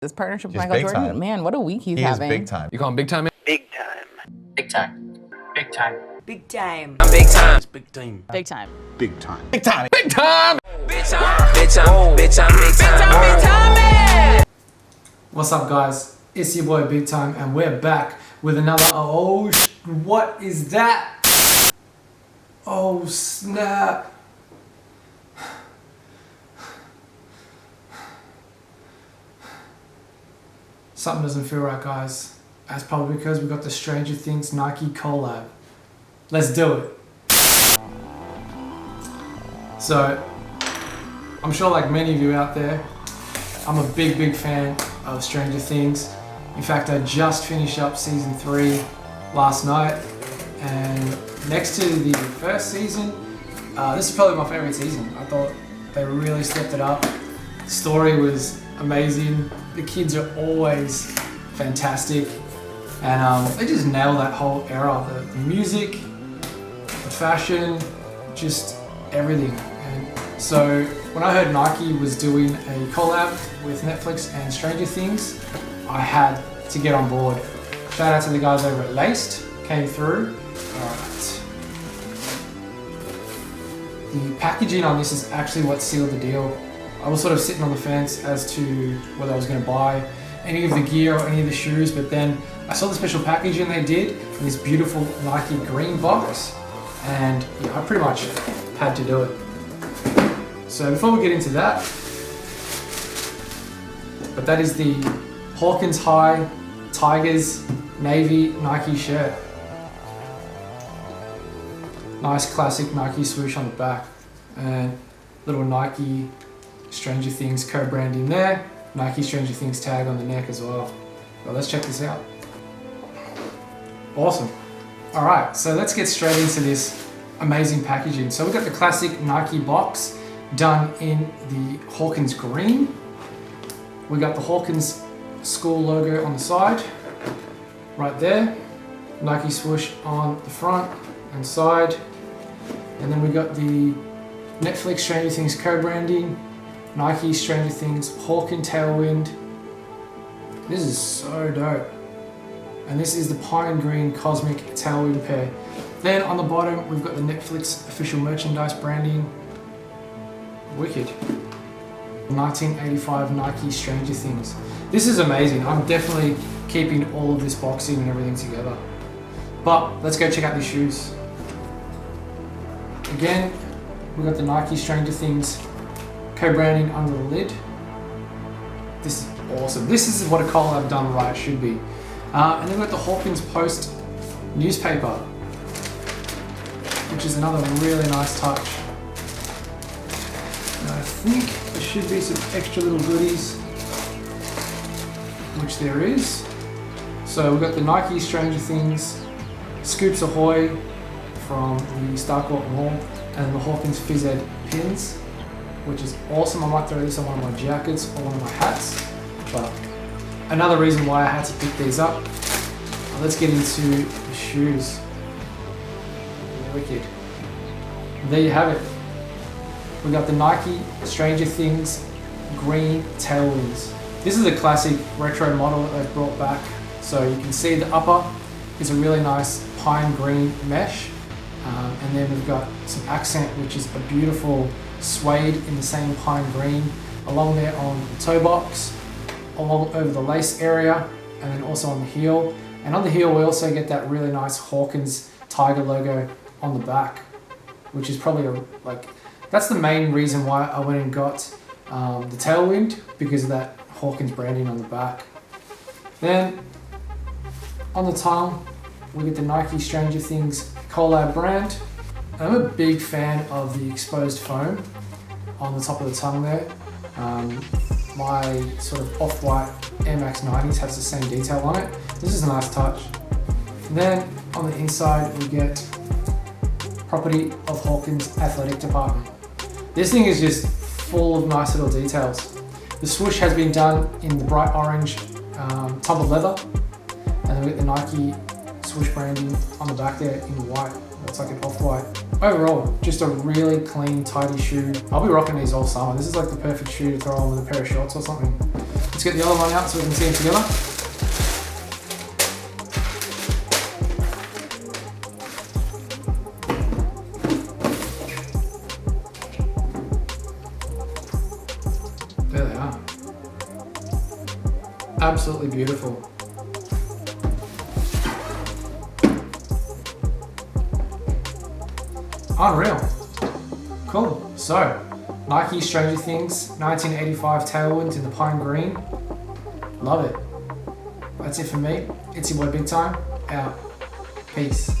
This partnership with Just Michael big Jordan, time. man, what a week he's He is having. big time. You call him big time? Big time. Big time. Big time. Big time. I'm big time. It's big time. Big time. Big time. Big time. Big time! Bitch, I'm big time. Big time. What's up, guys? It's your boy Big Time, and we're back with another. What is that? Oh snap! Something doesn't feel right, guys. That's probably because we got the Stranger Things Nike collab. Let's do it. So, I'm sure like many of you out there, I'm a big fan of Stranger Things. In fact, I just finished up season 3 last night, and next to the first season, this is probably my favorite season. I thought they really stepped it up. The story was amazing. The kids are always fantastic, and they just nail that whole era. The music, the fashion, just everything. And so when I heard Nike was doing a collab with Netflix and Stranger Things, I had to get on board. Shout out to the guys over at Laced, came through. Alright. The packaging on this is actually what sealed the deal. I was sort of sitting on the fence as to whether I was going to buy any of the gear or any of the shoes, but then I saw the special packaging they did in this beautiful Nike green box, and yeah, I pretty much had to do it. So before we get into that, but that is the Hawkins High Tigers Navy Nike shirt. Nice classic Nike swoosh on the back, and little Nike Stranger Things co-branding there. Nike Stranger Things tag on the neck as well. Well, let's check this out. Awesome. All right, so let's get straight into this amazing packaging. So we've got the classic Nike box done in the Hawkins green. We got the Hawkins school logo on the side, right there. Nike swoosh on the front and side. And then we got the Netflix Stranger Things co-branding, Nike Stranger Things Hawkins Tailwind. This is so dope. And this is the Pine Green Cosmic Tailwind pair. Then on the bottom, we've got the Netflix official merchandise branding. Wicked. 1985 Nike Stranger Things. This is amazing. I'm definitely keeping all of this boxing and everything together. But let's go check out these shoes. Again, we've got the Nike Stranger Things co-branding under the lid. This is awesome. This is what a collab done right should be. And then we've got the Hawkins Post newspaper, which is another really nice touch. And I think there should be some extra little goodies, which there is. So we've got the Nike Stranger Things Scoops Ahoy from the Starcourt Mall, and the Hawkins Phys Ed pins, which is awesome. I might throw this on one of my jackets or one of my hats. But another reason why I had to pick these up. Let's get into the shoes. Wicked. There you have it. We got the Nike Stranger Things green Tailwinds. This is a classic retro model that they've brought back. So you can see the upper is a really nice pine green mesh. And then we've got some accent, which is a beautiful suede in the same pine green, along there on the toe box, along over the lace area, and then also on the heel. And on the heel, we also get that really nice Hawkins Tiger logo on the back, which is probably that's the main reason why I went and got the Tailwind, because of that Hawkins branding on the back. Then on the tongue, we get the Nike Stranger Things collab brand. I'm a big fan of the exposed foam on the top of the tongue there. My sort of off-white Air Max 90s has the same detail on it. This is a nice touch. And then on the inside, we get property of Hawkins Athletic Department. This thing is just full of nice little details. The swoosh has been done in the bright orange tumbled leather, and then we get the Nike swoosh branding on the back there in white. It's like an off-white. Overall, just a really clean, tidy shoe. I'll be rocking these all summer. This is like the perfect shoe to throw on with a pair of shorts or something. Let's get the other one out so we can see them together. There they are. Absolutely beautiful. Unreal. Cool. So, Nike Stranger Things 1985 Tailwind in the pine green. Love it. That's it for me. It's your boy Big Time. Out. Peace.